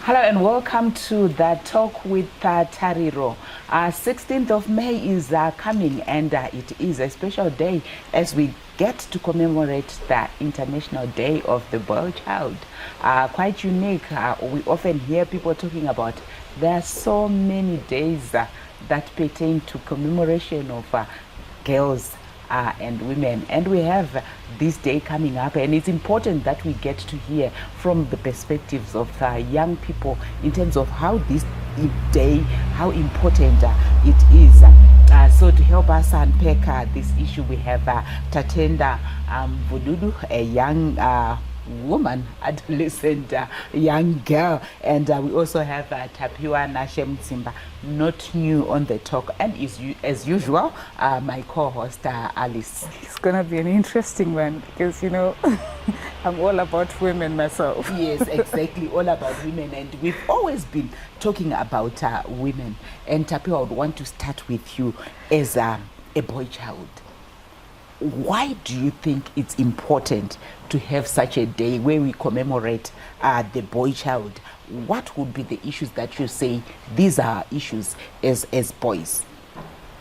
Hello and welcome to the Talk with Tariro. 16th of May is coming, and it is a special day as we get to commemorate the International Day of the Boy Child. Quite unique. We often hear people talking about there are so many days that pertain to commemoration of girls and women, and we have this day coming up, and it's important that we get to hear from the perspectives of young people in terms of how this day, how important it is. So to help us unpack this issue, we have Tatenda Mvududu, a young woman, adolescent, young girl, and we also have Tapiwanashe Mutsimba, not new on the talk, and as usual, my co-host Alice. It's gonna be an interesting one because I'm all about women myself. Yes, exactly, all about women, and we've always been talking about women. And Tapi, I would want to start with you as a boy child. Why do you think it's important to have such a day where we commemorate the boy child? What would be the issues that you say these are issues as boys?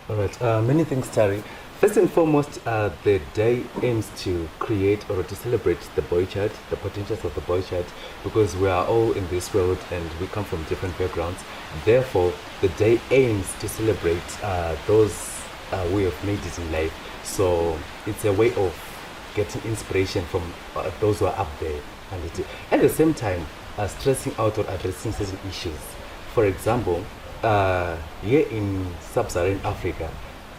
All right, many things, Tari. First and foremost, the day aims to create or to celebrate the boy child, the potentials of the boy child, because we are all in this world and we come from different backgrounds. Therefore, the day aims to celebrate those we have made it in life. So it's a way of getting inspiration from those who are up there. And at the same time, stressing out or addressing certain issues. For example, here in sub-Saharan Africa,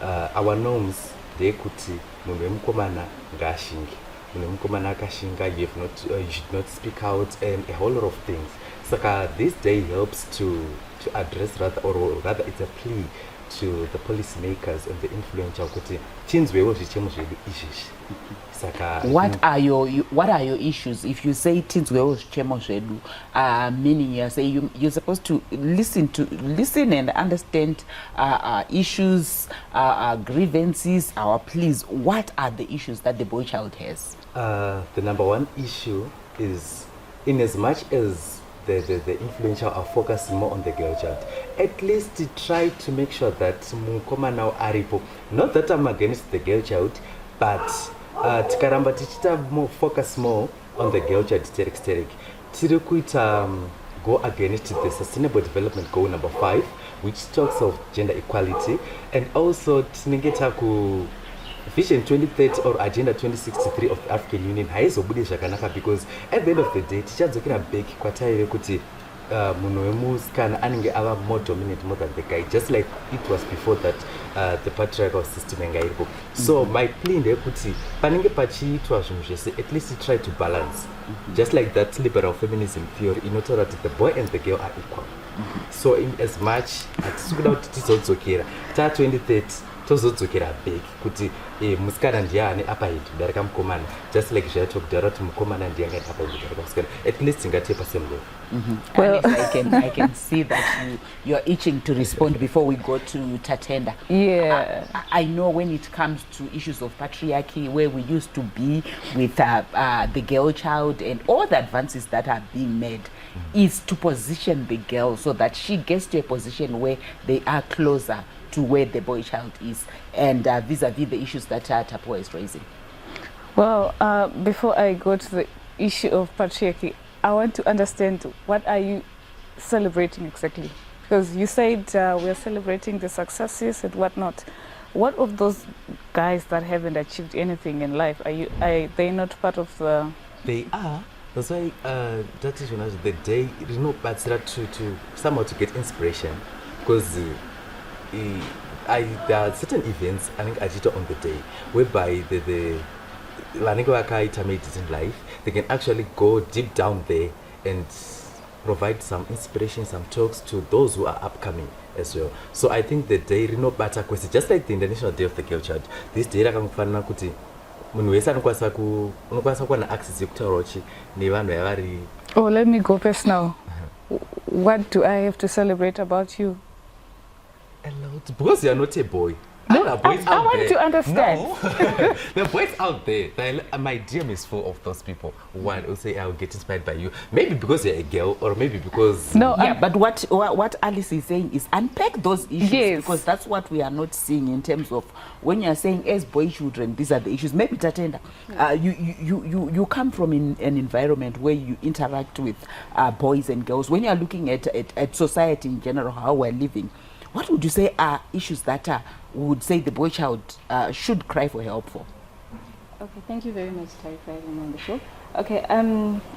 our norms, they could see, you should not speak out, and a whole lot of things. So this day helps to address or rather it's a plea to the policymakers and the influential what are your issues? If you say meaning you're supposed to listen and understand issues, grievances, our pleas. What are the issues that the boy child has? The number one issue is, in as much as the influential are focusing more on the girl child, at least try to make sure that mukoma now aripo. Not that I'm against the girl child, but tikaramba tichita more focus more on the girl child tiri go against the sustainable development goal number 5, which talks of gender equality, and also tinengeta ku Vision 2030 or Agenda 2063 of the African Union haizobudi zvakanaka, because at the end of the day tichadzokera back kwataire kuti munhu wemusikana anenge ava more dominant more than the guy, just like it was before that, the patriarchal system yanga iripo. So my plea ndeyekuti panenge pachiitwa zvinhu zvese, at least try to balance, just like that liberal feminism theory inotaura kuti the boy and the girl are equal. So in as much hatisi kuda kuti tizodzokera 2030 tozodzokera back kuti musikana ndiani apa hedu darika mukomana, just like zvaitokudhara kuti mukomana ndianga apa hedu darika musikana, at least ingatepa same level. Well, I can see that you're itching to respond before we go to Tatenda. Yeah, I know when it comes to issues of patriarchy, where we used to be with the girl child and all the advances that are being made, is to position the girl so that she gets to a position where they are closer to where the boy child is, and vis-a-vis the issues that Tapua is raising. well, before I go to the issue of patriarchy, I want to understand, what are you celebrating exactly? Because you said we are celebrating the successes and whatnot. What of those guys that haven't achieved anything in life? Are they not part of the... They are. That's why that is when the day is not bad to somehow to get inspiration, because there are certain events I think agita on the day whereby the Lanigawaka made it in life, they can actually go deep down there and provide some inspiration, some talks to those who are upcoming as well. So I think the day no better question, just like the International Day of the Girl Child, this day rakamufana kuti munhu wese unokwanisa kuwana access yekutaurachi nevanhu yavari. Oh, let me go personal. What do I have to celebrate about you? A lot, because you are not a boy. No, the boys I out want there. to understand. No. The boys out there, my DM is full of those people. One will say, I'll get inspired by you. Maybe because you're a girl, or maybe because... No, Yeah, but what Alice is saying is unpack those issues, Yes. because that's what we are not seeing in terms of when you are saying as boy children, these are the issues. Maybe Tatenda, you come from an environment where you interact with boys and girls. When you are looking at society in general, how we're living, what would you say are issues that would say the boy child should cry for help for? Okay, thank you very much, Tari, for having me on the show. Okay,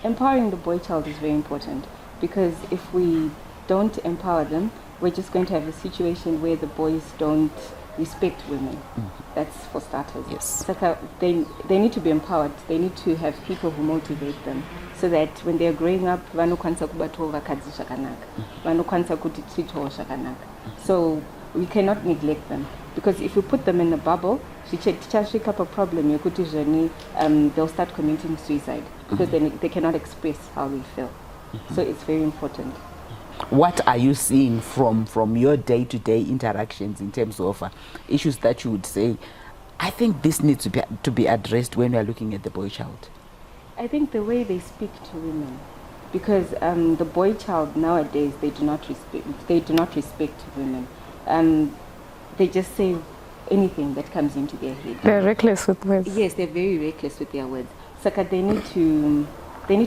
empowering the boy child is very important, because if we don't empower them, we're just going to have a situation where the boys don't respect women. That's for starters. Yes. So they need to be empowered. They need to have people who motivate them, so that when they're growing up, vanokwanisa kubatwa vakadzi zvakanaka, vanokwanisa kuti treatwa zvakanaka. So we cannot neglect them, because if we put them in a bubble, tichasvika up a problem yekuti they'll start committing suicide, because they cannot express how they feel. So it's very important. What are you seeing from your day-to-day interactions in terms of issues that you would say, I think this needs to be addressed when we are looking at the boy child? I think the way they speak to women, because the boy child nowadays, they do not respect women. They just say anything that comes into their head. They're reckless with words. Yes, they're very reckless with their words. So they need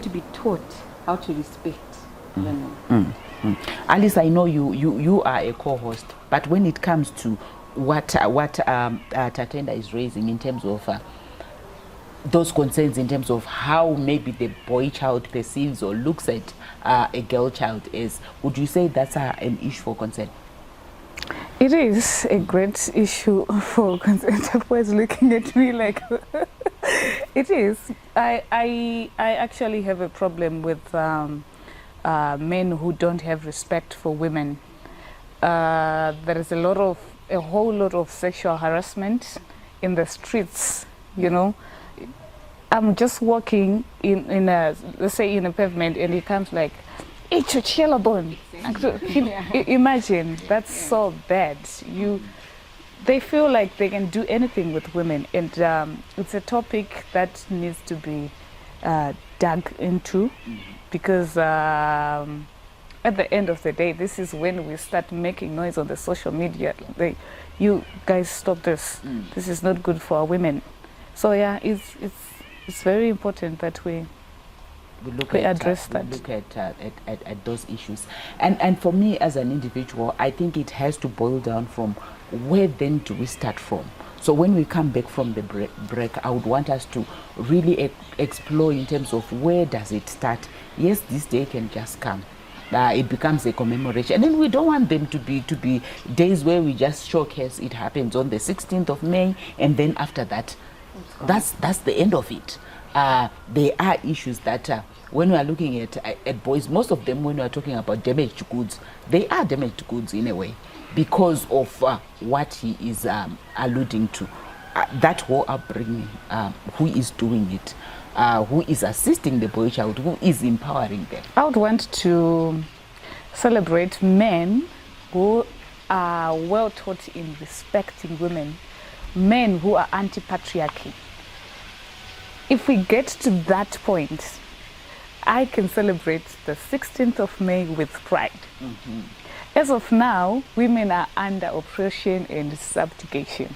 to be taught how to respect women. Alice, I know you are a co-host, but when it comes to what Tatenda is raising in terms of those concerns, in terms of how maybe the boy child perceives or looks at a girl child, is, would you say that's an issue for concern? It is a great issue for concern. Everyone's looking at me like it is. I actually have a problem with men who don't have respect for women. There is a whole lot of sexual harassment in the streets, you know. I'm just walking in a, let's say in a pavement, and he comes like, "It's a chiller bone." Imagine, that's so bad. They feel like they can do anything with women, and it's a topic that needs to be dug into, because at the end of the day, this is when we start making noise on the social media. You guys stop this. This is not good for our women. So yeah, it's very important that we address that. We look at those issues, and for me as an individual, I think it has to boil down from where then do we start from. So when we come back from the break, I would want us to really explore in terms of where does it start. Yes, this day can just come. It becomes a commemoration, and then we don't want them to be days where we just showcase it happens on the 16th of May, and then after that, that's the end of it. There are issues that when we are looking at boys, most of them, when we are talking about damaged goods, they are damaged goods in a way, because of what he is alluding to. That whole upbringing, who is doing it, who is assisting the boy child, who is empowering them. I would want to celebrate men who are well taught in respecting women, men who are anti-patriarchy. If we get to that point, I can celebrate the 16th of May with pride. As of now, women are under oppression and subjugation.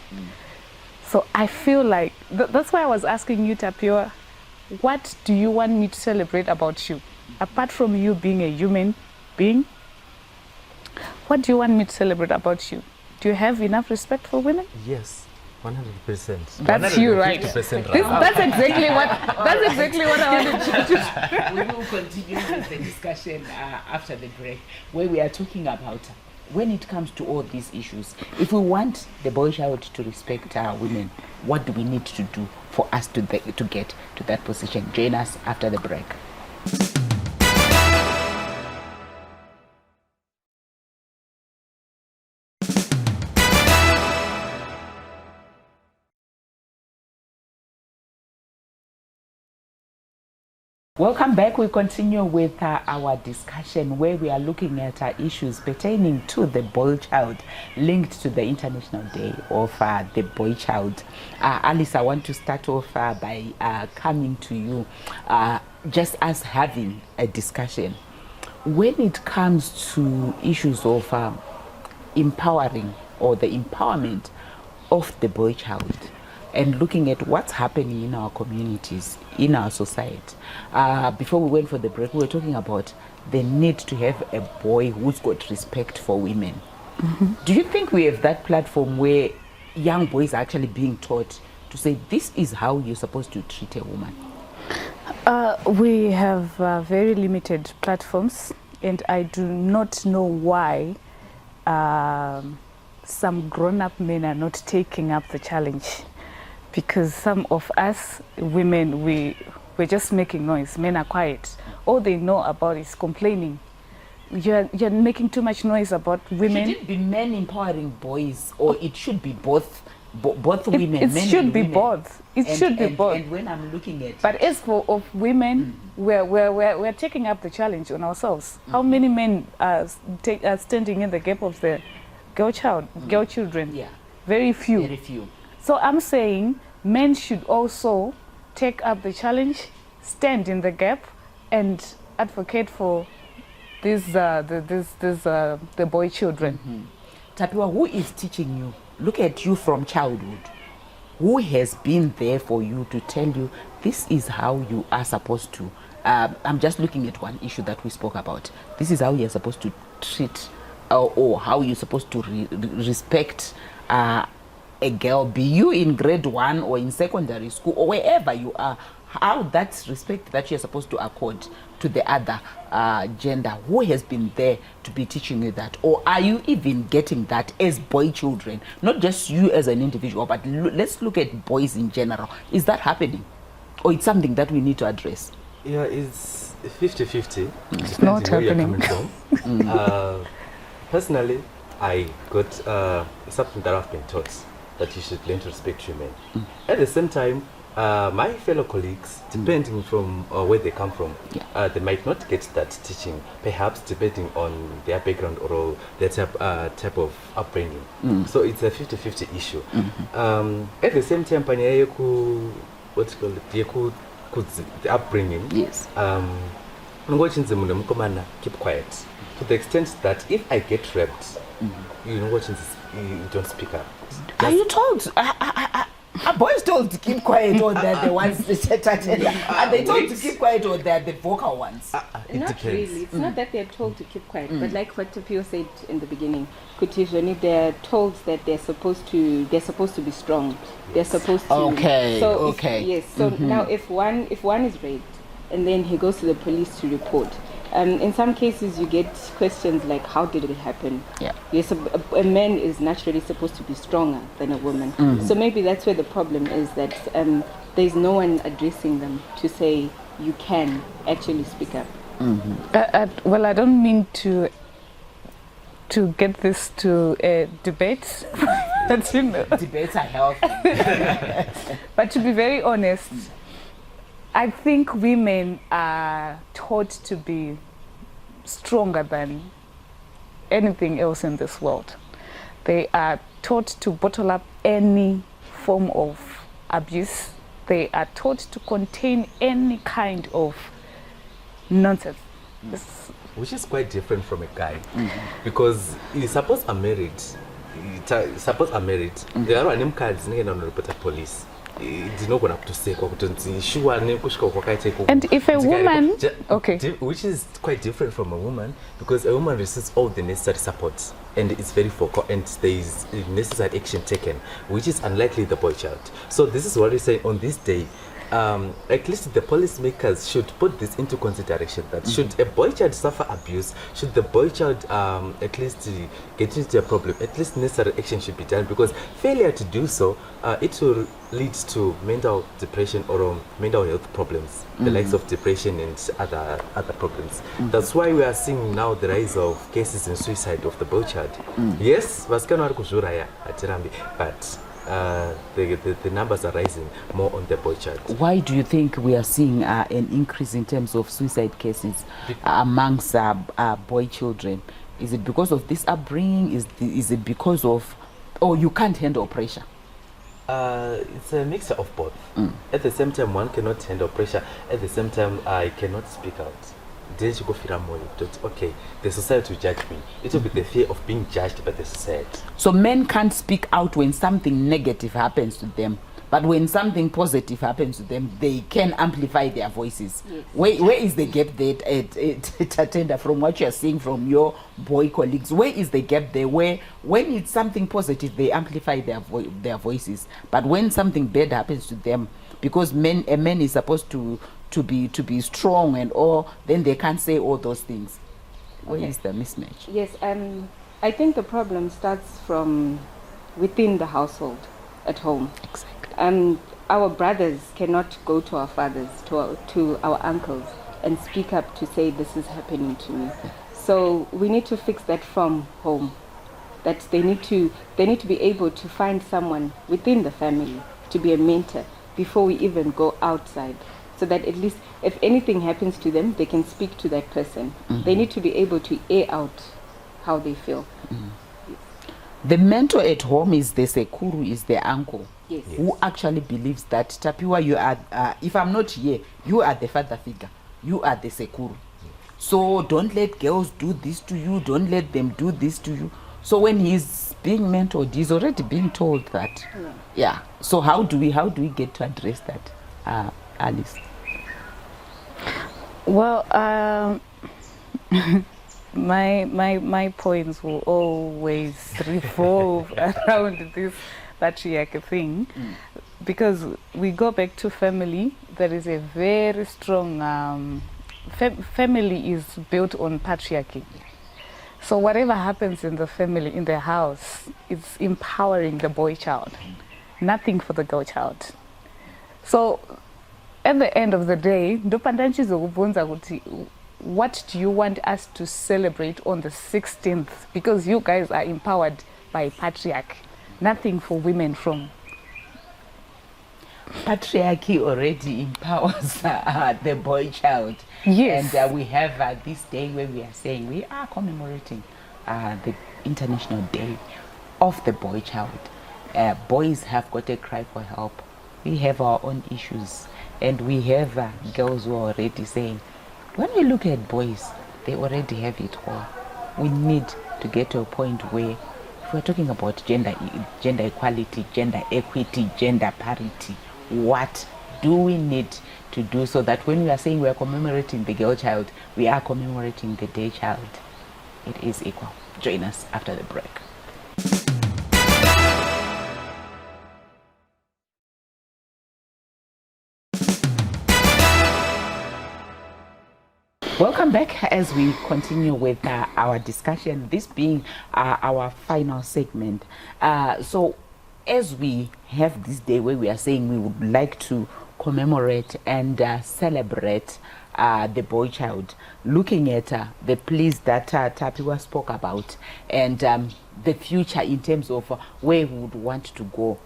So I feel like, that's why I was asking you, Tapio, what do you want me to celebrate about you? Apart from you being a human being, what do you want me to celebrate about you? Do you have enough respect for women? Yes. 100%. That's you, right? 150% That's exactly what I wanted to do. We will continue with the discussion after the break, where we are talking about when it comes to all these issues. If we want the boy child to respect our women, what do we need to do for us to get to that position? Join us after the break. Welcome back. We continue with our discussion where we are looking at issues pertaining to the boy child linked to the International Day of the Boy Child. Alice, I want to start off by coming to you, just as having a discussion. When it comes to issues of empowering or the empowerment of the boy child, and looking at what's happening in our communities, in our society. Before we went for the break, we were talking about the need to have a boy who's got respect for women. Do you think we have that platform where young boys are actually being taught to say, this is how you're supposed to treat a woman? We have very limited platforms, and I do not know why some grown-up men are not taking up the challenge. Because some of us women, we're just making noise. Men are quiet. All they know about is complaining. You're making too much noise about women. Should it be men empowering boys, or it should be both women? It men should and be women? Both. It should be both. And when I'm looking at, but as for of women, we're taking up the challenge on ourselves. How many men are standing in the gap of the girl children? Yeah, very few. Very few. So I'm saying men should also take up the challenge, stand in the gap, and advocate for the boy children. Tapiwa, who is teaching you? Look at you from childhood. Who has been there for you to tell you this is how you are supposed to? I'm just looking at one issue that we spoke about. This is how you're supposed to treat, or how you're supposed to respect a girl, be you in grade 1 or in secondary school or wherever you are, how that's respect that you're supposed to accord to the other gender. Who has been there to be teaching you that? Or are you even getting that as boy children? Not just you as an individual, but let's look at boys in general. Is that happening? Or it's something that we need to address? Yeah, it's 50-50. It's not happening. Where you're coming from. Personally, I got something that I've been taught, that you should learn to respect women. At the same time, my fellow colleagues, depending from where they come from, they might not get that teaching, perhaps depending on their background or their type of upbringing. So it's a 50-50 issue. At the same time, the upbringing, yes. Keep quiet. To the extent that if I get raped, you don't speak up. Are you told? Are boys told to keep quiet, or they're the ones are they told to keep quiet, or they're the vocal ones? It Not depends. really. It's not that they're told to keep quiet, but like what Tapio said in the beginning, Kutishoni, they're told that they're supposed to be strong. They're supposed to. Okay. So Okay. Yes. So now, if one is raped, and then he goes to the police to report. In some cases, you get questions like, how did it happen? Yeah. Yes, a man is naturally supposed to be stronger than a woman. So maybe that's where the problem is, that there's no one addressing them to say, you can actually speak up. Well, I don't mean to get this to a debate, but you know. Debates are healthy. But to be very honest, I think women are taught to be stronger than anything else in this world. They are taught to bottle up any form of abuse. They are taught to contain any kind of nonsense. Which is quite different from a guy, because suppose I'm married. There are any cards on report police. And if a woman, which is quite different from a woman, because a woman receives all the necessary support and it's very focal, and there is necessary action taken, which is unlikely the boy child. So this is what we say on this day. At least the policymakers should put this into consideration, that should a boy child suffer abuse, should the boy child at least get into a problem, at least necessary action should be done, because failure to do so, it will lead to mental depression or mental health problems, the likes of depression and other problems. That's why we are seeing now the rise of cases in suicide of the boy child. Yes, but the numbers are rising more on the boy child. Why do you think we are seeing an increase in terms of suicide cases amongst boy children? Is it because of this upbringing? Is it because of, oh, you can't handle pressure? It's a mixture of both. At the same time, one cannot handle pressure. At the same time, I cannot speak out. Then you go feel more. Okay, the society will judge me. It will be the fear of being judged by the society. So men can't speak out when something negative happens to them, but when something positive happens to them, they can amplify their voices. Yes. Where is the gap there at Tatenda, from what you're seeing from your boy colleagues? Where is the gap there where when it's something positive, they amplify their voices, but when something bad happens to them, because a man is supposed to be strong and all, then they can't say all those things. Where is the mismatch? Yes, I think the problem starts from within the household, at home. Exactly. Our brothers cannot go to our fathers, to our uncles, and speak up to say this is happening to me. So we need to fix that from home. That they need to be able to find someone within the family to be a mentor before we even go outside. So that at least if anything happens to them, they can speak to that person. They need to be able to air out how they feel. The mentor at home is the sekuru, is the uncle, Yes. who actually believes that, Tapiwa, you are, if I'm not here, you are the father figure, you are the sekuru. So don't let girls do this to you, don't let them do this to you. So when he's being mentored, he's already being told that. Yeah. So how do we get to address that, Alice? Well, my points will always revolve around this patriarchy thing, because we go back to family. There is a very strong family is built on patriarchy. So whatever happens in the family, in the house, it's empowering the boy child, nothing for the girl child. So at the end of the day, what do you want us to celebrate on the 16th? Because you guys are empowered by patriarchy, nothing for women from. Patriarchy already empowers the boy child. Yes. And we have this day where we are saying we are commemorating the International Day of the Boy Child. Boys have got a cry for help. We have our own issues. And we have girls who are already saying, when we look at boys, they already have it all. We need to get to a point where, if we're talking about gender equality, gender equity, gender parity, what do we need to do so that when we are saying we are commemorating the girl child, we are commemorating the day child? It is equal. Join us after the break. Welcome back as we continue with our discussion, this being our final segment. So as we have this day where we are saying we would like to commemorate and celebrate the boy child, looking at the pleas that Tapiwa spoke about and the future in terms of where we would want to go,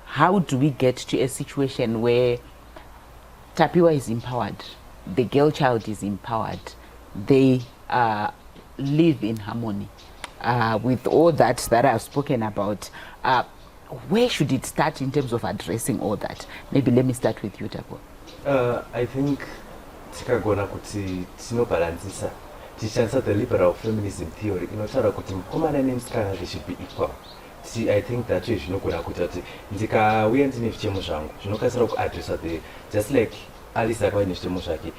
how do we get to a situation where Tapiwa is empowered, the girl child is empowered, they live in harmony with all that I've spoken about? Where should it start in terms of addressing all that? Maybe let me start with you, Tago. I think tikagona kuti tinobalancisa tichishandisa the liberal feminism theory inotaura kuti mukomana nemusikana they should be equal. I think that way zvinogona kuita kuti ndikauya ndine zvichemo zvangu zvinokasira kuadressa just like Alice akauya nezvitemo zvake,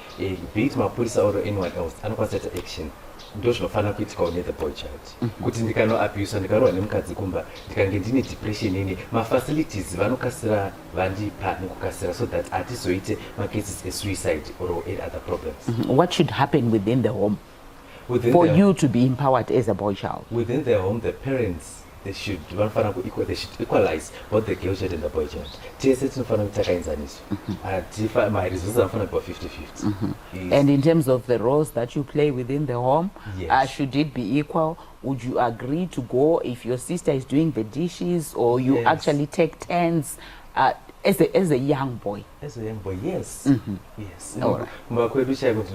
be it mapurisa or anyone else anokwanisa kuita action. Ndo zvinofanira kuitika une the boy child. Kuti ndikanoabhuswa ndikarwa nemukadzi kumba ndikange ndine depression ine mafacilities vanokasira vandipa nekukasira so that hatizoite macases suicide or any other problems. What should happen within the home for you to be empowered as a boy child? Within the home, the parents they should they should equalize both the girl child and the boy child. My resources are 50-50. And in terms of the roles that you play within the home, Yes. should it be equal? Would you agree to go if your sister is doing the dishes, or you Yes. actually take turns as a young boy? As a young boy, yes. Yes. All right. It's something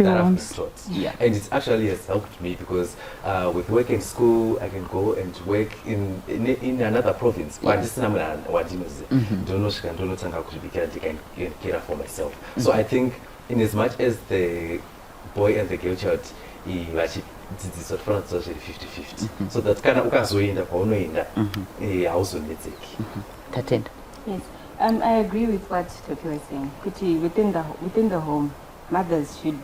that I've been taught. Yeah. And it actually has helped me because with work in school, I can go and work in another province. But this is not what you know. Can care for myself. So I think, in as much as the boy and the girl child, it's sort of 50-50. So that kind of ukazoenda paunoenda hauzonetseki. Tatenda. Yes, I agree with what Toki was saying. Kuti within the home, mothers should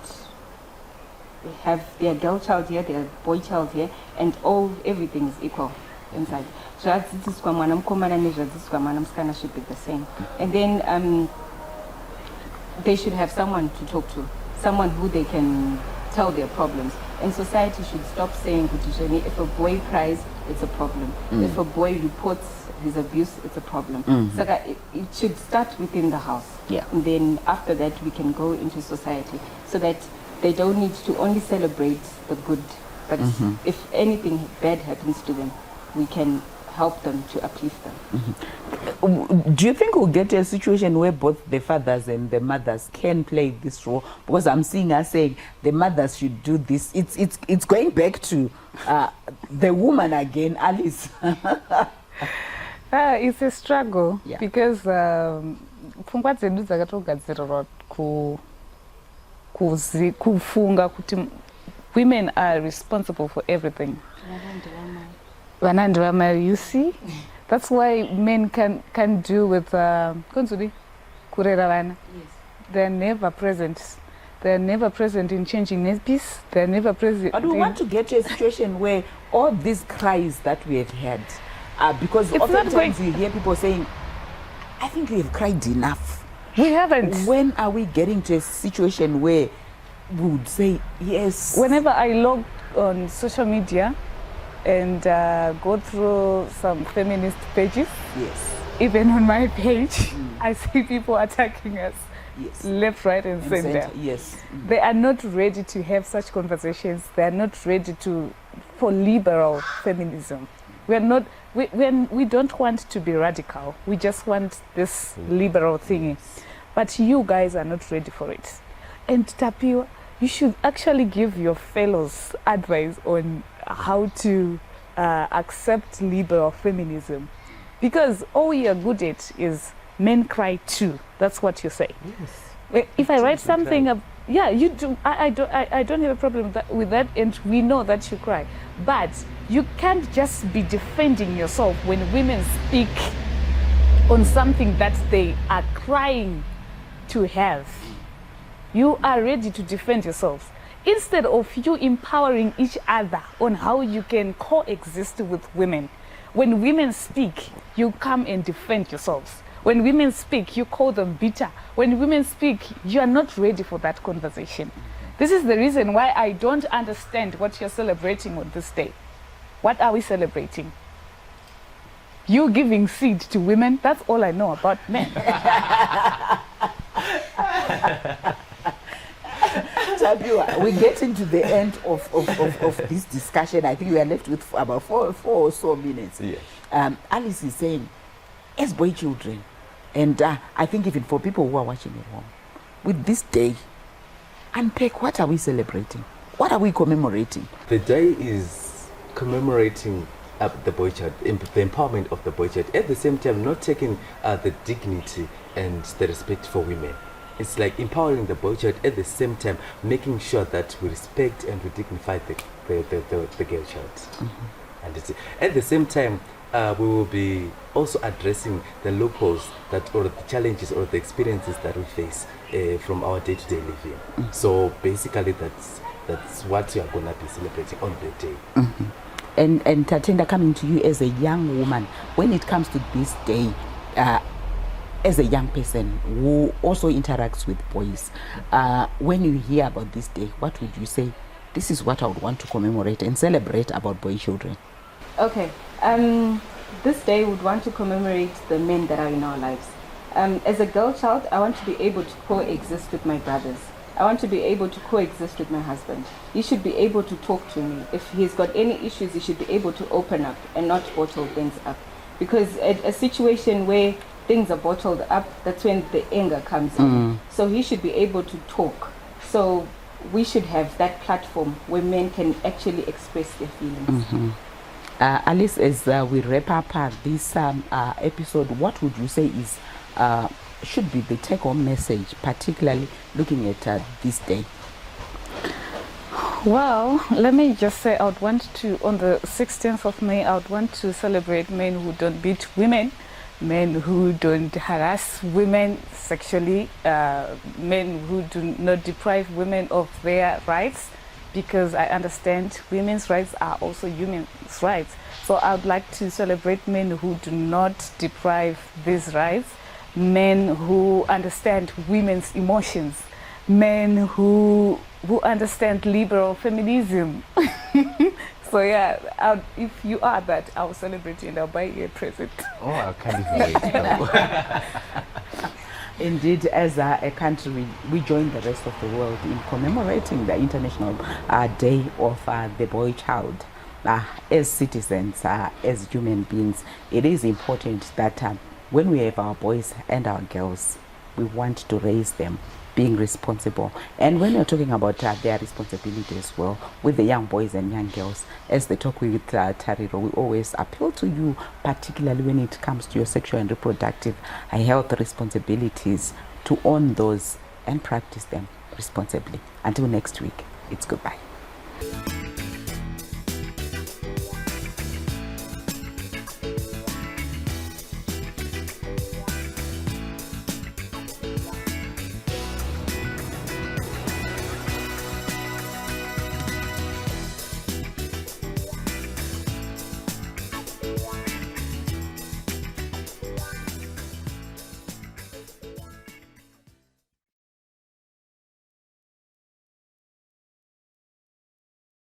have their girl child here, their boy child here, and everything is equal inside. So zvadziswa mwana mukomana nezvadziswa mwana musikana should be the same. And then they should have someone to talk to, someone who they can tell their problems. And society should stop saying, if a boy cries, it's a problem. If a boy reports his abuse, it's a problem. So that it should start within the house. Yeah. And then after that, we can go into society, so that they don't need to only celebrate the good. But if anything bad happens to them, we can help them to uplift them. Do you think we'll get to a situation where both the fathers and the mothers can play this role? Because I'm seeing us saying the mothers should do this. It's going back to the woman again, Alice. It's a struggle, Yeah. because pfungwa dzedu dzakatogadzirirwa kufunga kuti women are responsible for everything. Vana ndivamai, you see? That's why men can do with konzuri kurera vana. They're never present. They're never present in changing nappies. They're never present. But we want to get to a situation where all these cries that we have had, because It's not oftentimes you hear people saying, I think we have cried enough. We haven't. When are we getting to a situation where we would say, yes? Whenever I log on social media and go through some feminist pages, Yes. even on my page, I see people attacking us Yes. left, right, and center. Yes. They are not ready to have such conversations. They are not ready for liberal feminism. We are not. We don't want to be radical. We just want this liberal thingy. But you guys are not ready for it. And Tapiwa, you should actually give your fellows advice on how to accept liberal feminism, because all you are good at is men cry too. That's what you say. Yes. If I write something, yeah, you do. I don't have a problem with that, and we know that you cry. But you can't just be defending yourself when women speak on something that they are crying to have. You are ready to defend yourselves, instead of you empowering each other on how you can coexist with women. When women speak, you come and defend yourselves. When women speak, you call them bitter. When women speak, you are not ready for that conversation. This is the reason why I don't understand what you're celebrating on this day. What are we celebrating? You giving seed to women? That's all I know about men. Tapiwa, we're getting to the end of this discussion. I think we are left with about four or so minutes. Yeah. Alice is saying, as boy children, and I think even for people who are watching at home, with this day, unpack, what are we celebrating? What are we commemorating? The day is commemorating the boy child, the empowerment of the boy child. At the same time, not taking the dignity and the respect for women. It's like empowering the boy child, at the same time making sure that we respect and we dignify the girl child. And at the same time, we will be also addressing the loopholes or the challenges or the experiences that we face from our day-to-day living. So basically, that's what we are going to be celebrating on the day. And Tatenda, coming to you as a young woman, when it comes to this day, as a young person who also interacts with boys, when you hear about this day, what would you say this is what I would want to commemorate and celebrate about boy children? Okay. This day would want to commemorate the men that are in our lives. As a girl child, I want to be able to coexist with my brothers. I want to be able to coexist with my husband. He should be able to talk to me. If he's got any issues, he should be able to open up and not bottle things up. Because a situation where things are bottled up, that's when the anger comes in. So he should be able to talk. So we should have that platform where men can actually express their feelings. Alice, as we wrap up this episode, what would you say is should be the take-home message, particularly looking at this day? Well, let me just say, I would want to, on the 16th of May, I would want to celebrate men who don't beat women, men who don't harass women sexually, men who do not deprive women of their rights, because I understand women's rights are also human rights. So I would like to celebrate men who do not deprive these rights, men who understand women's emotions, men who understand liberal feminism. So yeah, if you are that, I'll celebrate you and I'll buy you a present. Oh, I can't even wait. Indeed, as a country, we join the rest of the world in commemorating the International Day of the Boy Child. As citizens, as human beings, it is important that when we have our boys and our girls, we want to raise them being responsible. And when you're talking about their responsibility as well, with the young boys and young girls, as they talk with Tariro, we always appeal to you, particularly when it comes to your sexual and reproductive health responsibilities, to own those and practice them responsibly. Until next week, it's goodbye.